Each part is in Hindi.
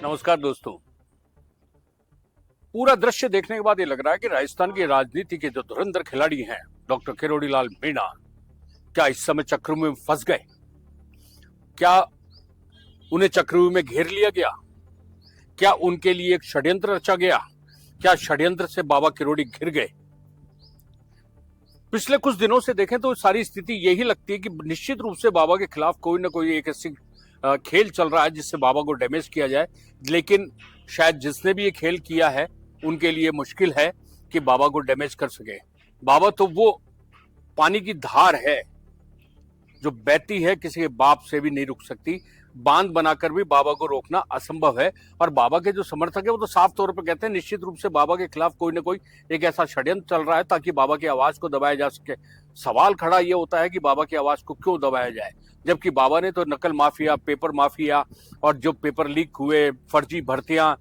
नमस्कार दोस्तों। पूरा दृश्य देखने के बाद ये लग रहा है कि राजस्थान की राजनीति के जो धुरंधर खिलाड़ी हैं डॉक्टर किरोड़ी लाल मीणा, क्या इस समय चक्रव्यूह में फंस गए? क्या उन्हें चक्रव्यूह में घेर लिया गया? क्या उनके लिए एक षड्यंत्र रचा गया? क्या षड्यंत्र से बाबा किरोड़ी घिर गए? पिछले कुछ दिनों से देखें तो सारी स्थिति यही लगती है कि निश्चित रूप से बाबा के खिलाफ कोई ना कोई एक ऐसी खेल चल रहा है जिससे बाबा को डैमेज किया जाए। लेकिन शायद जिसने भी ये खेल किया है उनके लिए मुश्किल है कि बाबा को डैमेज कर सके। बाबा तो वो पानी की धार है जो बहती है, किसी के बाप से भी नहीं रुक सकती। बांध बनाकर भी बाबा को रोकना असंभव है। और बाबा के जो समर्थक है वो तो साफ तौर पर कहते हैं निश्चित रूप से बाबा के खिलाफ कोई ना कोई एक ऐसा षड्यंत्र चल रहा है ताकि बाबा की आवाज को दबाया जा सके। सवाल खड़ा ये होता है कि बाबा की आवाज को क्यों दबाया जाए, जबकि बाबा ने तो नकल माफिया, पेपर माफिया और जो पेपर लीक हुए, फर्जी भर्तियां,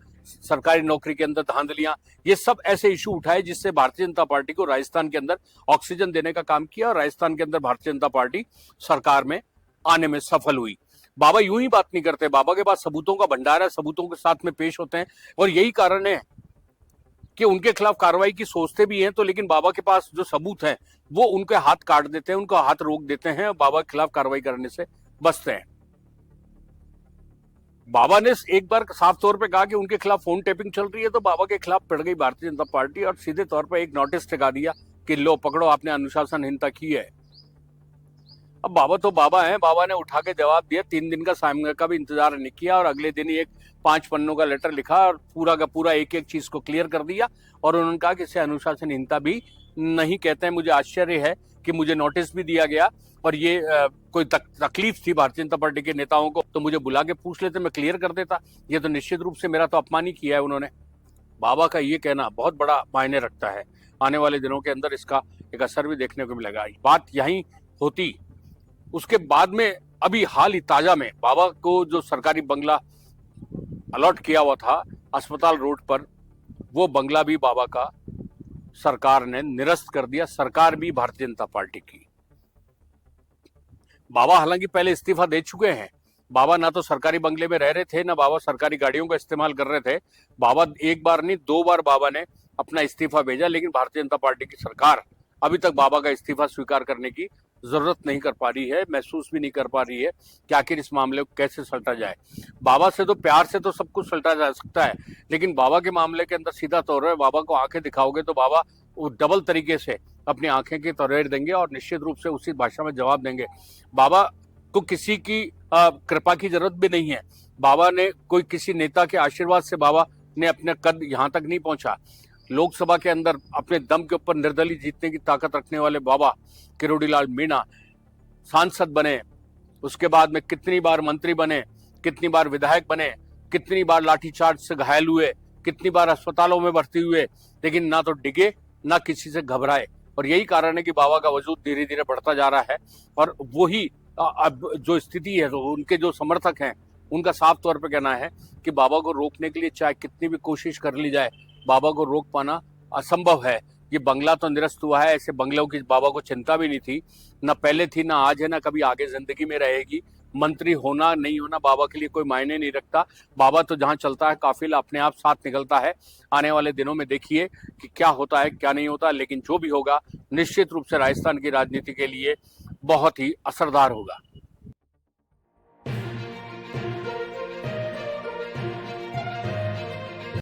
सरकारी नौकरी के अंदर धांधलियां, ये सब ऐसे इशू उठाए जिससे भारतीय जनता पार्टी को राजस्थान के अंदर ऑक्सीजन देने का काम किया और राजस्थान के अंदर भारतीय जनता पार्टी सरकार में आने में सफल हुई। बाबा यूं ही बात नहीं करते, बाबा के पास सबूतों का भंडार है, सबूतों के साथ में पेश होते हैं। और यही कारण है कि उनके खिलाफ कार्रवाई की सोचते भी हैं तो लेकिन बाबा के पास जो सबूत है वो उनके हाथ काट देते हैं, उनका हाथ रोक देते हैं और बाबा के खिलाफ कार्रवाई करने से बचते हैं। बाबा ने एक बार साफ तौर पे कहा कि उनके खिलाफ फोन टेपिंग चल रही है तो बाबा के खिलाफ पड़ गई भारतीय जनता पार्टी और सीधे तौर पर एक नोटिस टिका दिया कि लो पकड़ो, आपने अनुशासनहीनता की है। अब बाबा तो बाबा हैं, बाबा ने उठा के जवाब दिया, 3 दिन का समय का भी इंतजार नहीं किया और अगले दिन ही एक 5 पन्नों का लेटर लिखा और पूरा का पूरा एक एक चीज को क्लियर कर दिया। और उन्होंने कहा कि इसे अनुशासनहीनता भी नहीं कहते हैं। मुझे आश्चर्य है कि मुझे नोटिस भी दिया गया और ये कोई तकलीफ थी भारतीय जनता पार्टी के नेताओं को तो मुझे बुला के पूछ लेते, मैं क्लियर कर देता। ये तो निश्चित रूप से मेरा तो अपमान ही किया है उन्होंने। बाबा का ये कहना बहुत बड़ा मायने रखता है। आने वाले दिनों के अंदर इसका एक असर भी देखने को मिलेगा। बात यही होती उसके बाद में अभी हाल ही ताजा में बाबा को जो सरकारी बंगला अलॉट किया हुआ था अस्पताल रोड पर, वो बंगला भी बाबा का सरकार ने निरस्त कर दिया, सरकार भी भारतीय जनता पार्टी की। बाबा हालांकि पहले इस्तीफा दे चुके हैं। बाबा ना तो सरकारी बंगले में रह रहे थे, ना बाबा सरकारी गाड़ियों का इस्तेमाल कर रहे थे। बाबा एक बार नहीं 2 बार बाबा ने अपना इस्तीफा भेजा, लेकिन भारतीय जनता पार्टी की सरकार अभी तक बाबा का इस्तीफा स्वीकार करने की जरूरत नहीं कर पा रही है, महसूस भी नहीं कर पा रही है कि आखिर इस मामले को कैसे सल्टा जाए। बाबा से तो प्यार से तो सब कुछ सल्टा जा सकता है, लेकिन बाबा के मामले के अंदर सीधा तौर है, बाबा को आंखें दिखाओगे तो बाबा वो डबल तरीके से अपनी आंखें की तौर देंगे और निश्चित रूप से उसी भाषा में जवाब देंगे। बाबा को किसी की कृपा की जरूरत भी नहीं है। बाबा ने कोई किसी नेता के आशीर्वाद से बाबा ने अपने कद यहाँ तक नहीं पहुंचा। लोकसभा के अंदर अपने दम के ऊपर निर्दलीय जीतने की ताकत रखने वाले बाबा किरोड़ी लाल मीणा सांसद बने, उसके बाद में कितनी बार मंत्री बने, कितनी बार विधायक बने, कितनी बार लाठीचार्ज से घायल हुए, कितनी बार अस्पतालों में भर्ती हुए, लेकिन ना तो डिगे ना किसी से घबराए। और यही कारण है कि बाबा का वजूद धीरे धीरे बढ़ता जा रहा है। और वही अब जो स्थिति है तो उनके जो समर्थक हैं उनका साफ तौर पर कहना है कि बाबा को रोकने के लिए चाहे कितनी भी कोशिश कर ली जाए, बाबा को रोक पाना असंभव है। ये बंगला तो निरस्त हुआ है, ऐसे बंगलों की बाबा को चिंता भी नहीं थी, ना पहले थी, ना आज है, ना कभी आगे जिंदगी में रहेगी। मंत्री होना नहीं होना बाबा के लिए कोई मायने नहीं रखता। बाबा तो जहां चलता है काफिला अपने आप साथ निकलता है। आने वाले दिनों में देखिए कि क्या होता है क्या नहीं होता, लेकिन जो भी होगा निश्चित रूप से राजस्थान की राजनीति के लिए बहुत ही असरदार होगा।